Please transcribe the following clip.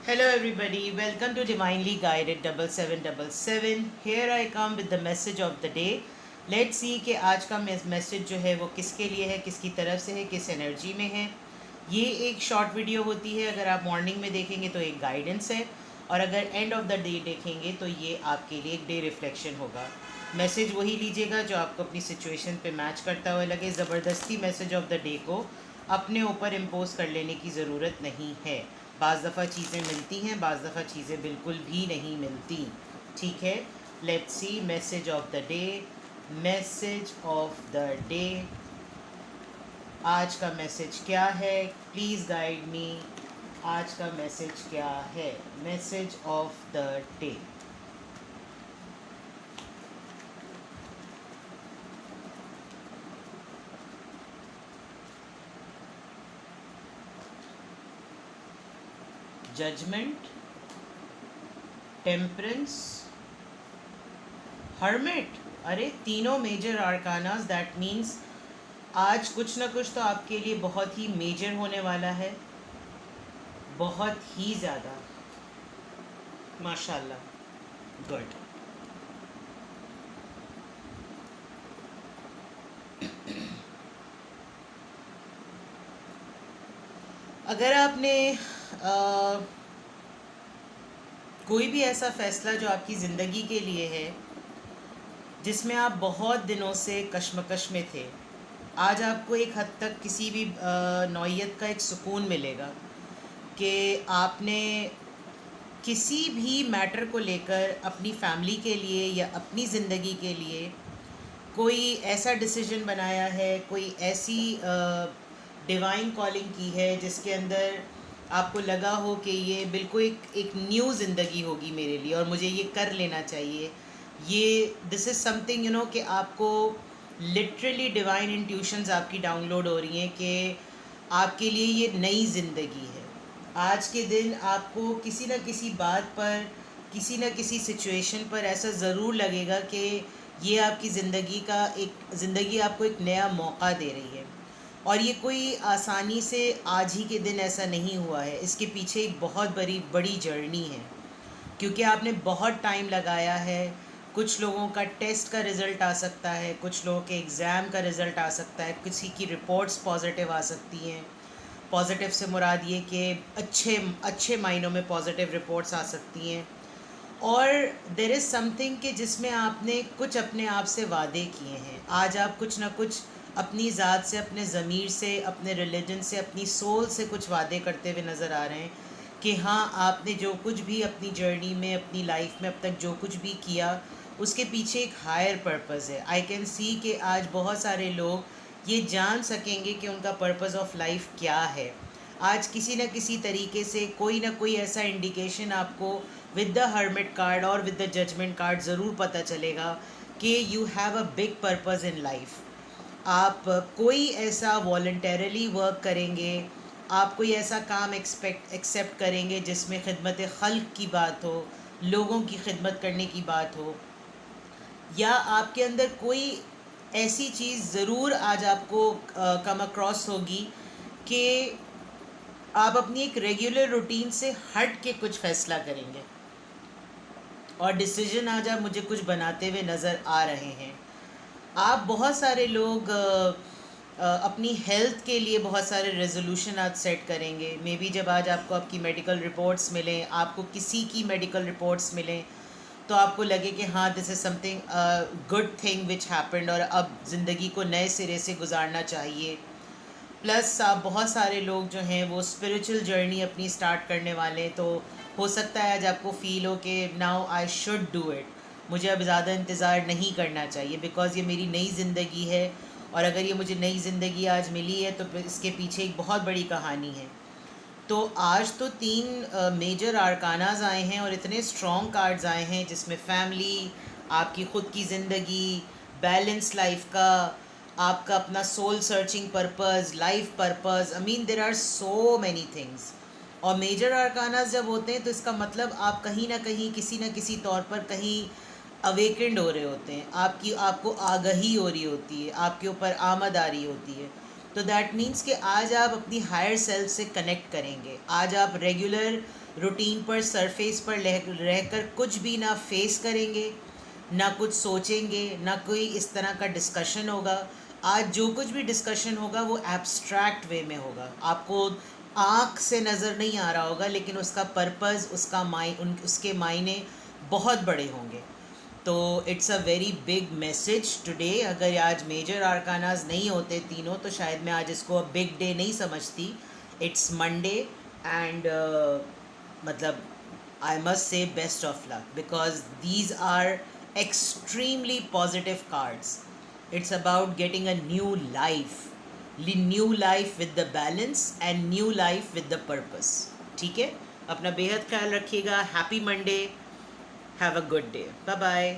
Hello everybody, welcome to Divinely Guided 7777. Here I come with the message of the day. Let's see कि आज का message जो है वो किसके लिए है, किसकी तरफ से है, किस एनर्जी में है। ये एक शॉर्ट वीडियो होती है, अगर आप मॉर्निंग में देखेंगे तो एक गाइडेंस है, और अगर एंड ऑफ द डे देखेंगे तो ये आपके लिए एक डे रिफ्लेक्शन होगा। मैसेज वही लीजिएगा जो आपको अपनी सिचुएशन पे मैच करता हुआ लगे। ज़बरदस्ती मैसेज ऑफ द डे को अपने ऊपर इम्पोज कर लेने की ज़रूरत नहीं है। बाज़ दफ़ा चीज़ें मिलती हैं, बाज़ दफ़ा चीज़ें बिल्कुल भी नहीं मिलती। ठीक है, let's see message of the day. Message of the day, आज का मैसेज क्या है? Please guide me. आज का मैसेज क्या है? Message of the day. Judgement, temperance, hermit. अरे तीनों मेजर आर्कानास, दैट मीन्स आज कुछ ना कुछ तो आपके लिए बहुत ही मेजर होने वाला है, बहुत ही ज़्यादा। माशाल्लाह, गुड। अगर आपने कोई भी ऐसा फ़ैसला जो आपकी ज़िंदगी के लिए है जिसमें आप बहुत दिनों से कश्मकश में थे, आज आपको एक हद तक किसी भी नौइयत का एक सुकून मिलेगा कि आपने किसी भी मैटर को लेकर अपनी फैमिली के लिए या अपनी ज़िंदगी के लिए कोई ऐसा डिसीजन बनाया है, कोई ऐसी डिवाइन कॉलिंग की है जिसके अंदर आपको लगा हो कि ये बिल्कुल एक न्यू ज़िंदगी होगी मेरे लिए और मुझे ये कर लेना चाहिए। ये दिस इज़ समथिंग कि आपको लिटरली डिवाइन इंट्यूशंस आपकी डाउनलोड हो रही हैं कि आपके लिए ये नई ज़िंदगी है। आज के दिन आपको किसी न किसी बात पर, किसी न किसी सिचुएशन पर ऐसा ज़रूर लगेगा कि ये आपकी ज़िंदगी आपको एक नया मौका दे रही है। और ये कोई आसानी से आज ही के दिन ऐसा नहीं हुआ है, इसके पीछे एक बहुत बड़ी जर्नी है, क्योंकि आपने बहुत टाइम लगाया है। कुछ लोगों का टेस्ट का रिज़ल्ट आ सकता है, कुछ लोगों के एग्ज़ाम का रिज़ल्ट आ सकता है, किसी की रिपोर्ट्स पॉजिटिव आ सकती हैं। पॉजिटिव से मुराद ये कि अच्छे मायनों में पॉजिटिव रिपोर्ट्स आ सकती हैं। और देर इज़ समथिंग कि जिसमें आपने कुछ अपने आप से वादे किए हैं। आज आप कुछ ना कुछ अपनी ज़ात से, अपने ज़मीर से, अपने रिलीजन से, अपनी सोल से कुछ वादे करते हुए नज़र आ रहे हैं कि हाँ, आपने जो कुछ भी अपनी जर्नी में, अपनी लाइफ में अब तक जो कुछ भी किया, उसके पीछे एक हायर पर्पज़ है। आई कैन सी कि आज बहुत सारे लोग ये जान सकेंगे कि उनका पर्पज़ ऑफ लाइफ क्या है। आज किसी न किसी तरीके से कोई ना कोई ऐसा इंडिकेशन आपको विद द हर्मिट कार्ड और विद द जजमेंट कार्ड ज़रूर पता चलेगा कि you have a big purpose in life. आप कोई ऐसा वॉलंटरली वर्क करेंगे, आप कोई ऐसा काम एक्सेप्ट करेंगे जिसमें खिदमत खल्क की बात हो, लोगों की खिदमत करने की बात हो, या आपके अंदर कोई ऐसी चीज़ ज़रूर आज आपको कम अक्रॉस होगी कि आप अपनी एक रेगुलर रूटीन से हट के कुछ फ़ैसला करेंगे और डिसीजन आज आप मुझे कुछ बनाते हुए नज़र आ रहे हैं। आप बहुत सारे लोग अपनी हेल्थ के लिए बहुत सारे रेजोल्यूशन आज सेट करेंगे। मे बी जब आज आपको आपकी मेडिकल रिपोर्ट्स मिलें, आपको किसी की मेडिकल रिपोर्ट्स मिलें, तो आपको लगे कि हाँ, this is something good thing which happened और अब ज़िंदगी को नए सिरे से गुजारना चाहिए। प्लस आप बहुत सारे लोग जो हैं वो स्पिरिचुअल जर्नी अपनी स्टार्ट करने वाले, तो हो सकता है आज आपको फ़ील हो कि now I should do it, मुझे अब ज़्यादा इंतज़ार नहीं करना चाहिए बिकॉज़ ये मेरी नई ज़िंदगी है, और अगर ये मुझे नई ज़िंदगी आज मिली है तो इसके पीछे एक बहुत बड़ी कहानी है। तो आज तो 3 मेजर आर्कानाज आए हैं और इतने स्ट्रॉन्ग कार्ड्स आए हैं जिसमें फैमिली, आपकी ख़ुद की ज़िंदगी, बैलेंस लाइफ का, आपका अपना soul searching purpose, life purpose, I mean there are so many things. और मेजर आर्कानास जब होते हैं तो इसका मतलब आप कहीं ना कहीं किसी न किसी तौर पर कहीं अवेकेंड हो रहे होते हैं, आपको आगाही हो रही होती है, आपके ऊपर आमद आ रही होती है। तो दैट मीन्स कि आज आप अपनी हायर सेल्फ से कनेक्ट करेंगे। आज आप रेगुलर रूटीन पर सरफेस पर रहकर कुछ भी ना फेस करेंगे, ना कुछ सोचेंगे, ना कोई इस तरह का डिस्कशन होगा। आज जो कुछ भी डिस्कशन होगा वो एब्स्ट्रैक्ट वे में होगा, आपको आँख से नज़र नहीं आ रहा होगा, लेकिन उसका पर्पज़, उसके मायने बहुत बड़े होंगे। तो it's a very big message today. अगर आज मेजर आर्कानाज नहीं होते तीनों तो शायद मैं आज इसको बिग डे नहीं समझती। इट्स मंडे एंड मतलब I must say best of luck because these are extremely positive cards. It's about getting a new life with the balance and new life with the purpose. ठीक है, अपना बेहद ख्याल रखिएगा। Happy Monday, have a good day, bye bye.